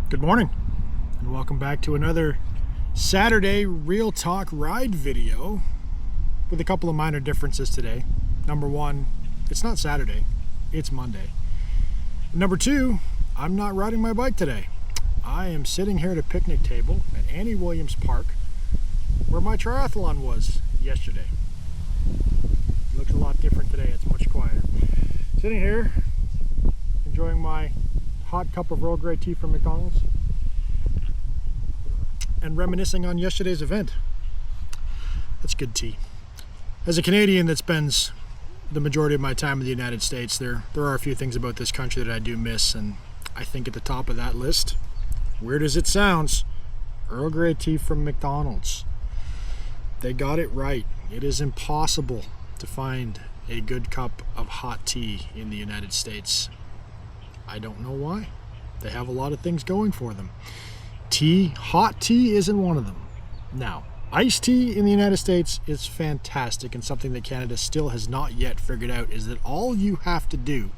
Good morning and welcome back to another Saturday Real Talk ride video with a couple of minor differences today. Number one, it's not Saturday, it's Monday. Number two, I'm not riding my bike today. I am sitting here at a picnic table at Annie Williams Park where my triathlon was yesterday. It looks a lot different today, it's much quieter. Sitting here enjoying my hot cup of Earl Grey tea from McDonald's and reminiscing on yesterday's event. That's good tea. As a Canadian that spends the majority of my time in the United States, there are a few things about this country that I do miss, and I think at the top of that list, weird as it sounds, Earl Grey tea from McDonald's. They got it right. It is impossible to find a good cup of hot tea in the United States. I don't know why. They have a lot of things going for them. Hot tea isn't one of them. Now, iced tea in the United States is fantastic, and something that Canada still has not yet figured out is that all you have to do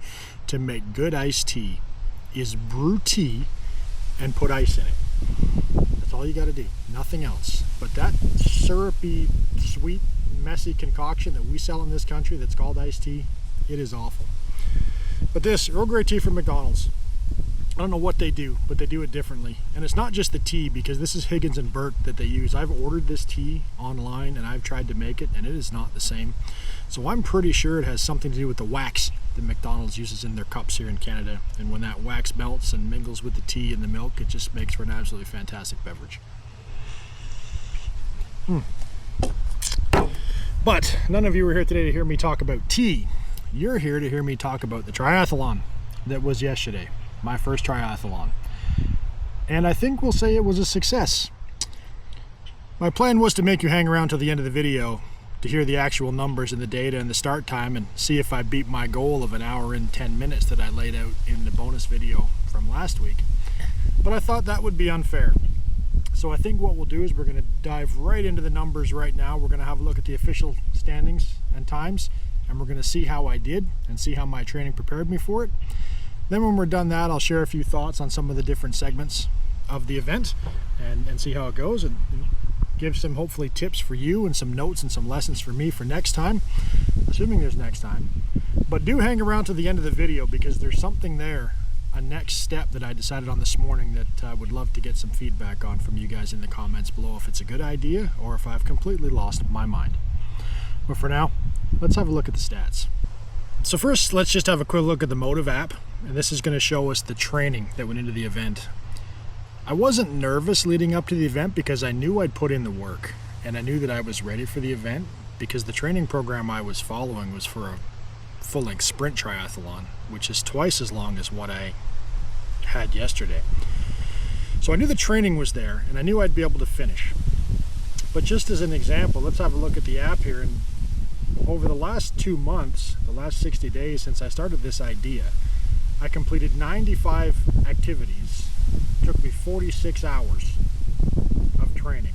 to make good iced tea is brew tea and put ice in it. That's all you got to do, nothing else. But that syrupy, sweet, messy concoction that we sell in this country that's called iced tea, it is awful. But this Earl Grey tea from McDonald's, I don't know what they do, but they do it differently. And it's not just the tea, because this is Higgins and Burt that they use. I've ordered this tea online and I've tried to make it, and it is not the same. So I'm pretty sure it has something to do with the wax that McDonald's uses in their cups here in Canada. And when that wax melts and mingles with the tea and the milk, it just makes for an absolutely fantastic beverage. But none of you are here today to hear me talk about tea. You're here to hear me talk about the triathlon that was yesterday, my first triathlon. And I think we'll say it was a success. My plan was to make you hang around till the end of the video to hear the actual numbers and the data and the start time and see if I beat my goal of 1 hour and 10 minutes that I laid out in the bonus video from last week. But I thought that would be unfair. So I think what we'll do is we're going to dive right into the numbers right now. We're going to have a look at the official standings and times, and we're going to see how I did and see how my training prepared me for it. Then when we're done that, I'll share a few thoughts on some of the different segments of the event and see how it goes, and give some hopefully tips for you and some notes and some lessons for me for next time, assuming there's next time. But do hang around to the end of the video, because there's something there, a next step that I decided on this morning that I would love to get some feedback on from you guys in the comments below, if it's a good idea or if I've completely lost my mind. But for now, let's have a look at the stats. So first, let's just have a quick look at the Motive app, and this is going to show us the training that went into the event. I wasn't nervous leading up to the event because I knew I'd put in the work, and I knew that I was ready for the event, because the training program I was following was for a full-length sprint triathlon, which is twice as long as what I had yesterday. So I knew the training was there, and I knew I'd be able to finish. But just as an example, let's have a look at the app here. And over the last 2 months, the last 60 days since I started this idea, I completed 95 activities. It took me 46 hours of training.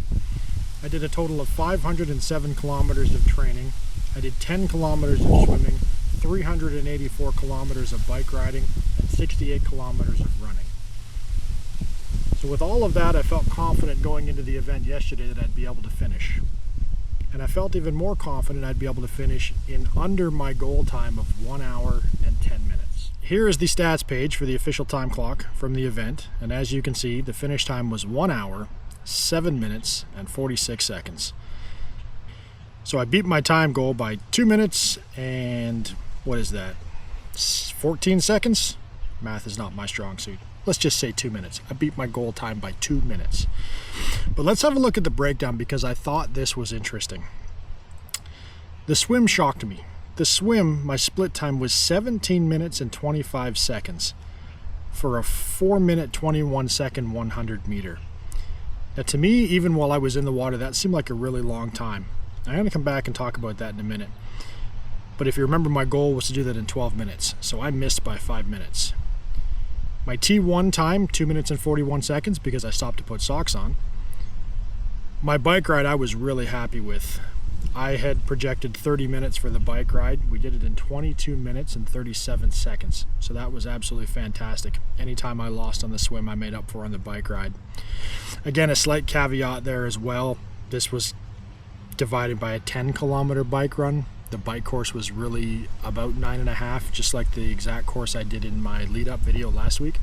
I did a total of 507 kilometers of training. I did 10 kilometers of swimming, 384 kilometers of bike riding, and 68 kilometers of running. So with all of that, I felt confident going into the event yesterday that I'd be able to finish. And I felt even more confident I'd be able to finish in under my goal time of 1 hour and 10 minutes. Here is the stats page for the official time clock from the event, and as you can see, the finish time was 1 hour, 7 minutes, and 46 seconds. So I beat my time goal by 2 minutes and, what is that, 14 seconds? Math is not my strong suit. Let's just say 2 minutes. I beat my goal time by 2 minutes. But let's have a look at the breakdown, because I thought this was interesting. The swim shocked me. The swim, my split time was 17 minutes and 25 seconds for a 4 minute 21 second 100 meter. Now to me, even while I was in the water, that seemed like a really long time. I'm going to come back and talk about that in a minute. But if you remember, my goal was to do that in 12 minutes, so I missed by 5 minutes. My T1 time, 2 minutes and 41 seconds, because I stopped to put socks on. My bike ride I was really happy with. I had projected 30 minutes for the bike ride. We did it in 22 minutes and 37 seconds. So that was absolutely fantastic. Anytime I lost on the swim, I made up for on the bike ride. Again, a slight caveat there as well. This was divided by a 10-kilometer bike run. The bike course was really about 9.5, just like the exact course I did in my lead-up video last week.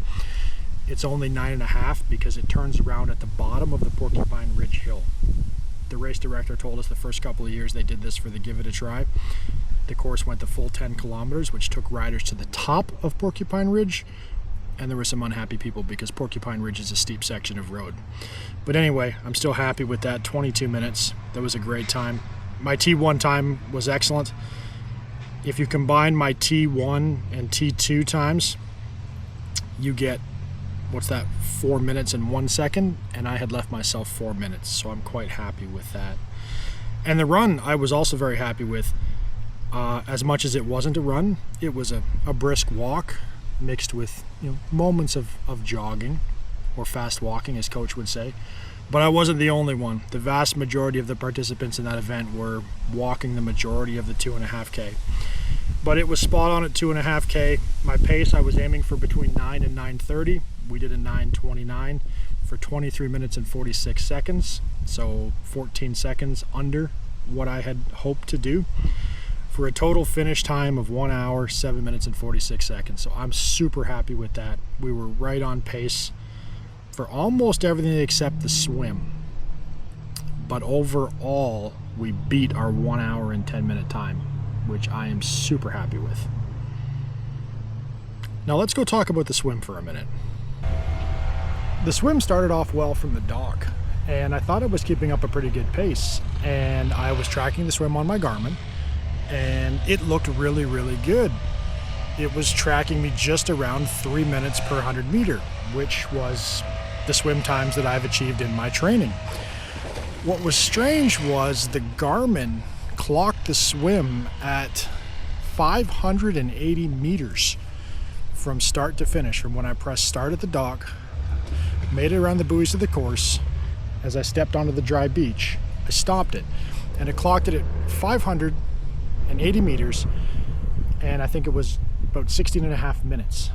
It's only 9.5 because it turns around at the bottom of the Porcupine Ridge Hill. The race director told us the first couple of years they did this for the Give It a Try. The course went the full 10 kilometers, which took riders to the top of Porcupine Ridge, and there were some unhappy people because Porcupine Ridge is a steep section of road. But anyway, I'm still happy with that 22 minutes. That was a great time. My T1 time was excellent. If you combine my T1 and T2 times, you get, what's that, 4 minutes and 1 second, and I had left myself 4 minutes, so I'm quite happy with that. And the run I was also very happy with. As much as it wasn't a run, it was a brisk walk mixed with moments of jogging or fast walking, as coach would say. But I wasn't the only one. The vast majority of the participants in that event were walking the majority of the 2.5K. But it was spot on at 2.5K. My pace, I was aiming for between 9 and 9:30. We did a 9:29 for 23 minutes and 46 seconds. So 14 seconds under what I had hoped to do, for a total finish time of 1 hour, 7 minutes and 46 seconds. So I'm super happy with that. We were right on pace for almost everything except the swim. But overall, we beat our 1 hour and 10 minute time, which I am super happy with. Now let's go talk about the swim for a minute. The swim started off well from the dock, and I thought I was keeping up a pretty good pace, and I was tracking the swim on my Garmin, and it looked really, really good. It was tracking me just around 3 minutes per 100 meter, which was the swim times that I've achieved in my training. What was strange was the Garmin clocked the swim at 580 meters from start to finish, from when I pressed start at the dock, made it around the buoys of the course. As I stepped onto the dry beach, I stopped it, and it clocked it at 580 meters, and I think it was about 16 and a half minutes.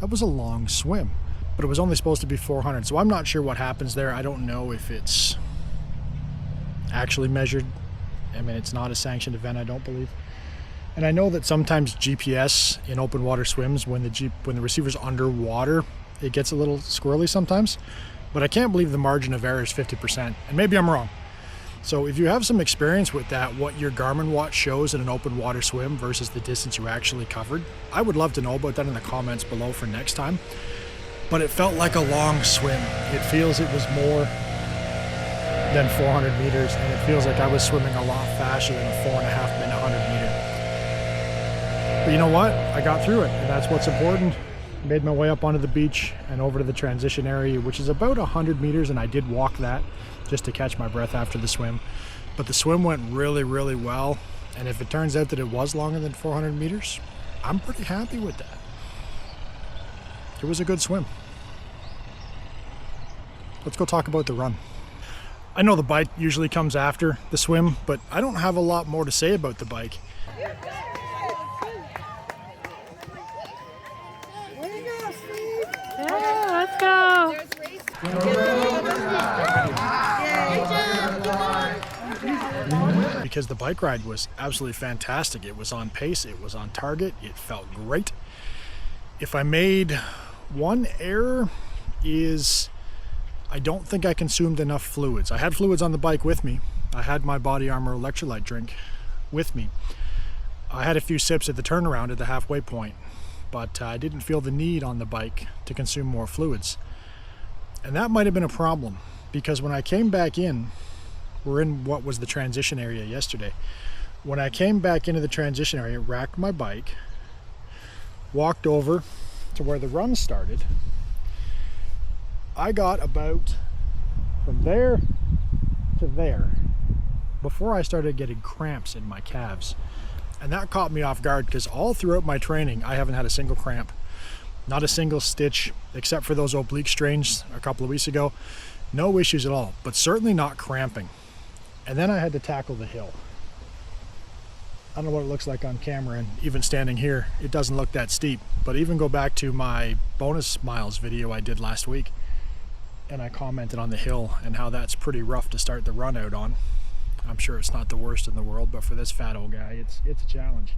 That was a long swim, but it was only supposed to be 400, so I'm not sure what happens there. I don't know if it's actually measured. I mean, it's not a sanctioned event, I don't believe. And I know that sometimes GPS in open water swims, when the receiver's underwater, it gets a little squirrely sometimes, but I can't believe the margin of error is 50%, and maybe I'm wrong. So if you have some experience with that, what your Garmin watch shows in an open water swim versus the distance you actually covered, I would love to know about that in the comments below for next time. But it felt like a long swim. It feels it was more than 400 meters, and it feels like I was swimming a lot faster than a 4.5 minute 100 meter. But you know what? I got through it, and that's what's important. Made my way up onto the beach and over to the transition area, which is about 100 meters, and I did walk that just to catch my breath after the swim. But the swim went really, really well, and if it turns out that it was longer than 400 meters, I'm pretty happy with that. It was a good swim. Let's go talk about the run. I know the bike usually comes after the swim, but I don't have a lot more to say about the bike. Let's go. Because the bike ride was absolutely fantastic. It was on pace, it was on target, it felt great. If I made one error, is I don't think I consumed enough fluids. I had fluids on the bike with me. I had my Body Armor electrolyte drink with me. I had a few sips at the turnaround at the halfway point, but I didn't feel the need on the bike to consume more fluids. And that might have been a problem, because when I came back in, we're in what was the transition area yesterday. When I came back into the transition area, racked my bike, walked over to where the run started, I got about from there to there before I started getting cramps in my calves. And that caught me off guard, because all throughout my training, I haven't had a single cramp, not a single stitch, except for those oblique strains a couple of weeks ago. No issues at all, but certainly not cramping. And then I had to tackle the hill. I don't know what it looks like on camera, and even standing here, it doesn't look that steep. But even go back to my bonus miles video I did last week, and I commented on the hill and how that's pretty rough to start the run out on. I'm sure it's not the worst in the world, but for this fat old guy, it's a challenge.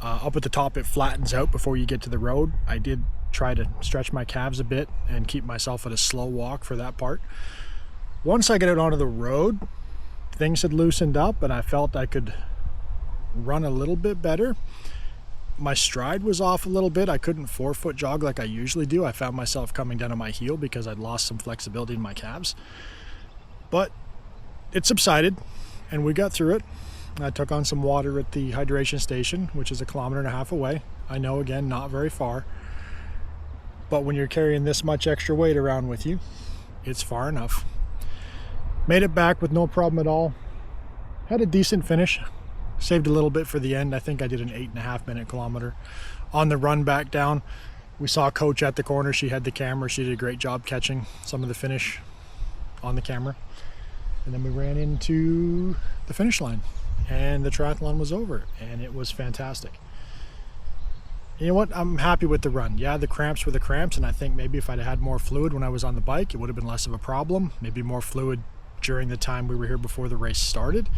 Up at the top, it flattens out before you get to the road. I did try to stretch my calves a bit and keep myself at a slow walk for that part. Once I get out onto the road, things had loosened up and I felt I could run a little bit better. My stride was off a little bit. I couldn't 4-foot jog like I usually do. I found myself coming down on my heel because I'd lost some flexibility in my calves. But it subsided and we got through it. I took on some water at the hydration station, which is 1.5 kilometers away. I know, again, not very far. But when you're carrying this much extra weight around with you, it's far enough. Made it back with no problem at all. Had a decent finish. Saved a little bit for the end. I think I did an 8.5-minute kilometer. On the run back down, we saw Coach at the corner. She had the camera. She did a great job catching some of the finish on the camera. And then we ran into the finish line. And the triathlon was over, and it was fantastic. You know what? I'm happy with the run. Yeah, the cramps were the cramps, and I think maybe if I'd had more fluid when I was on the bike, it would have been less of a problem. Maybe more fluid during the time we were here before the race started,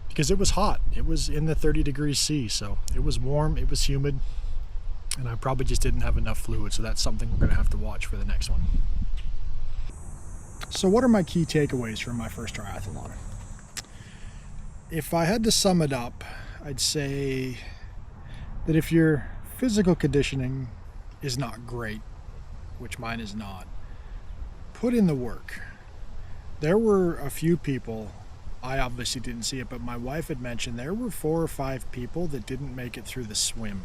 because it was hot. It was in the 30 degrees C, so it was warm, it was humid, and I probably just didn't have enough fluid, so that's something we're going to have to watch for the next one. So what are my key takeaways from my first triathlon? If I had to sum it up, I'd say that if your physical conditioning is not great, which mine is not, put in the work. There were a few people, I obviously didn't see it, but my wife had mentioned there were 4 or 5 people that didn't make it through the swim,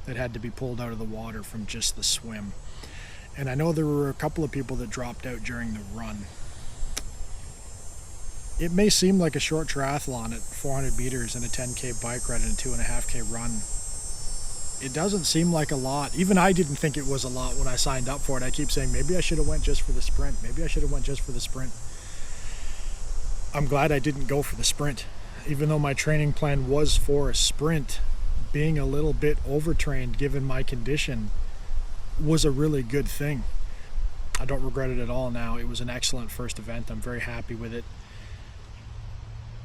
that had to be pulled out of the water from just the swim. And I know there were a couple of people that dropped out during the run. It may seem like a short triathlon at 400 meters and a 10K bike ride and a 2.5K run. It doesn't seem like a lot. Even I didn't think it was a lot when I signed up for it. I keep saying, maybe I should have went just for the sprint. Maybe I should have went just for the sprint. I'm glad I didn't go for the sprint. Even though my training plan was for a sprint, being a little bit overtrained given my condition was a really good thing. I don't regret it at all now. It was an excellent first event. I'm very happy with it.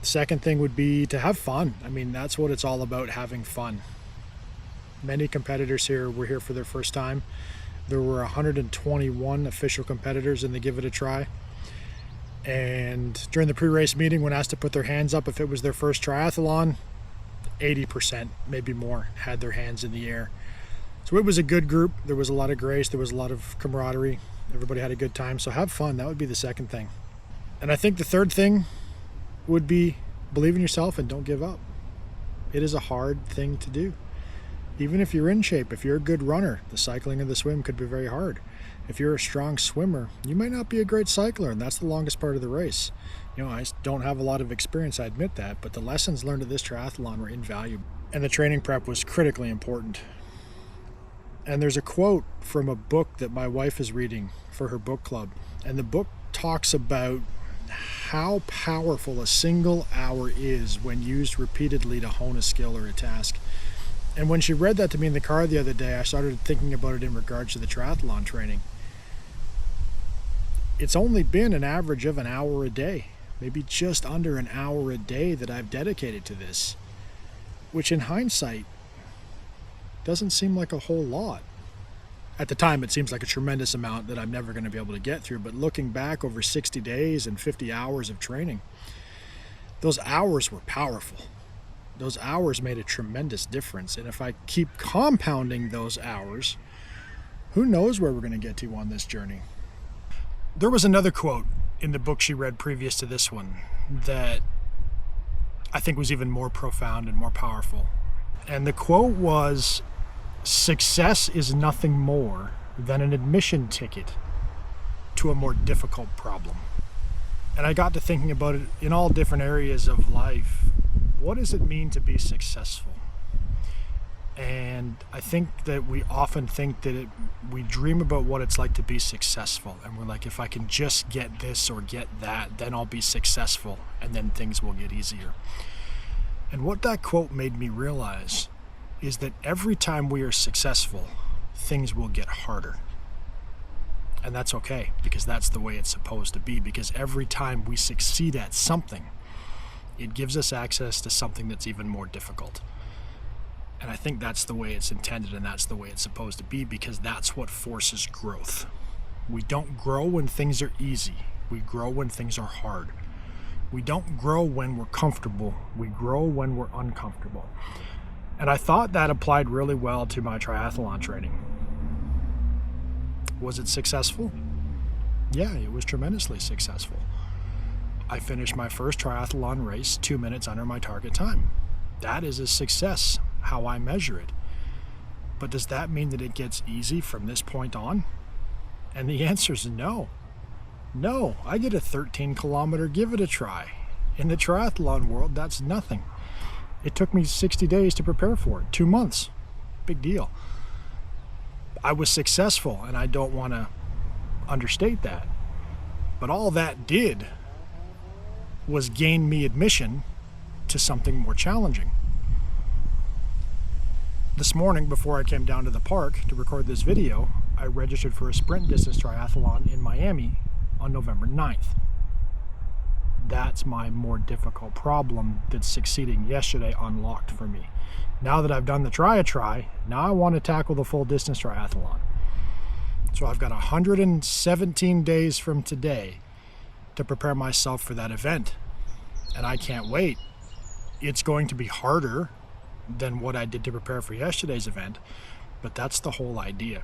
The second thing would be to have fun. I mean, that's what it's all about, having fun. Many competitors here were here for their first time. There were 121 official competitors in the Give It a Try. And during the pre-race meeting, when asked to put their hands up if it was their first triathlon, 80%, maybe more, had their hands in the air. So it was a good group. There was a lot of grace. There was a lot of camaraderie. Everybody had a good time. So have fun. That would be the second thing. And I think the third thing would be believe in yourself and don't give up. It is a hard thing to do. Even if you're in shape, if you're a good runner, the cycling or the swim could be very hard. If you're a strong swimmer, you might not be a great cycler, and that's the longest part of the race. You know, I don't have a lot of experience, I admit that, but the lessons learned at this triathlon were invaluable. And the training prep was critically important. And there's a quote from a book that my wife is reading for her book club. And the book talks about how powerful a single hour is when used repeatedly to hone a skill or a task. And when she read that to me in the car the other day, I started thinking about it in regards to the triathlon training. It's only been an average of an hour a day, maybe just under an hour a day that I've dedicated to this, which in hindsight doesn't seem like a whole lot. At the time, it seems like a tremendous amount that I'm never going to be able to get through, but looking back over 60 days and 50 hours of training, those hours were powerful. Those hours made a tremendous difference, and if I keep compounding those hours, who knows where we're going to get to on this journey. There was another quote in the book she read previous to this one that I think was even more profound and more powerful. And the quote was, "Success is nothing more than an admission ticket to a more difficult problem." And I got to thinking about it in all different areas of life. What does it mean to be successful? And I think that we often think that we dream about what it's like to be successful. And we're like, if I can just get this or get that, then I'll be successful, and then things will get easier. And what that quote made me realize is that every time we are successful, things will get harder. And that's okay, because that's the way it's supposed to be. Because every time we succeed at something, it gives us access to something that's even more difficult. And I think that's the way it's intended, and that's the way it's supposed to be, because that's what forces growth. We don't grow when things are easy. We grow when things are hard. We don't grow when we're comfortable. We grow when we're uncomfortable. And I thought that applied really well to my triathlon training. Was it successful? Yeah, it was tremendously successful. I finished my first triathlon race 2 minutes under my target time. That is a success, how I measure it. But does that mean that it gets easy from this point on? And the answer is no. No, I did a 13-kilometer give it a try. In the triathlon world, that's nothing. It took me 60 days to prepare for it, 2 months. Big deal. I was successful, and I don't want to understate that. But all that did was gain me admission to something more challenging. This morning, before I came down to the park to record this video, I registered for a sprint distance triathlon in Miami on November 9th. That's my more difficult problem that succeeding yesterday unlocked for me. Now that I've done the try, now I want to tackle the full distance triathlon. So I've got 117 days from today to prepare myself for that event. And I can't wait. It's going to be harder than what I did to prepare for yesterday's event, but that's the whole idea.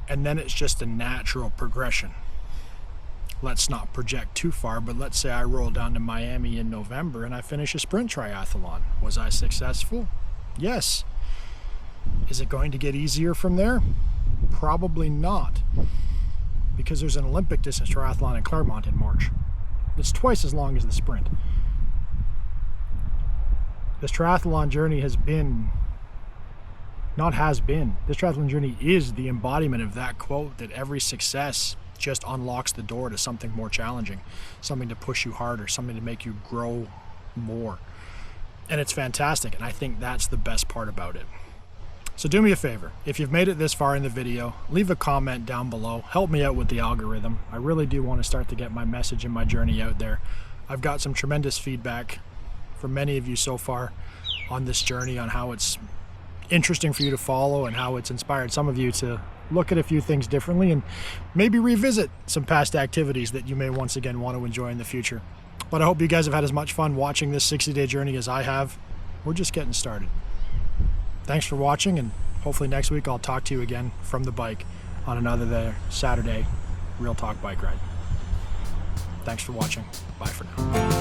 And then it's just a natural progression. Let's not project too far, but let's say I roll down to Miami in November and I finish a sprint triathlon. Was I successful? Yes. Is it going to get easier from there? Probably not, because there's an Olympic distance triathlon in Claremont in March. It's twice as long as the sprint. This triathlon journey this triathlon journey is the embodiment of that quote, that every success just unlocks the door to something more challenging, something to push you harder, something to make you grow more. And it's fantastic, and I think that's the best part about it. So do me a favor, if you've made it this far in the video, leave a comment down below. Help me out with the algorithm. I really do want to start to get my message and my journey out there. I've got some tremendous feedback from many of you so far on this journey, on how it's interesting for you to follow and how it's inspired some of you to look at a few things differently and maybe revisit some past activities that you may once again want to enjoy in the future. But I hope you guys have had as much fun watching this 60-day journey as I have. We're just getting started. Thanks for watching, and hopefully next week I'll talk to you again from the bike on another Saturday Real Talk bike ride. Thanks for watching. Bye for now.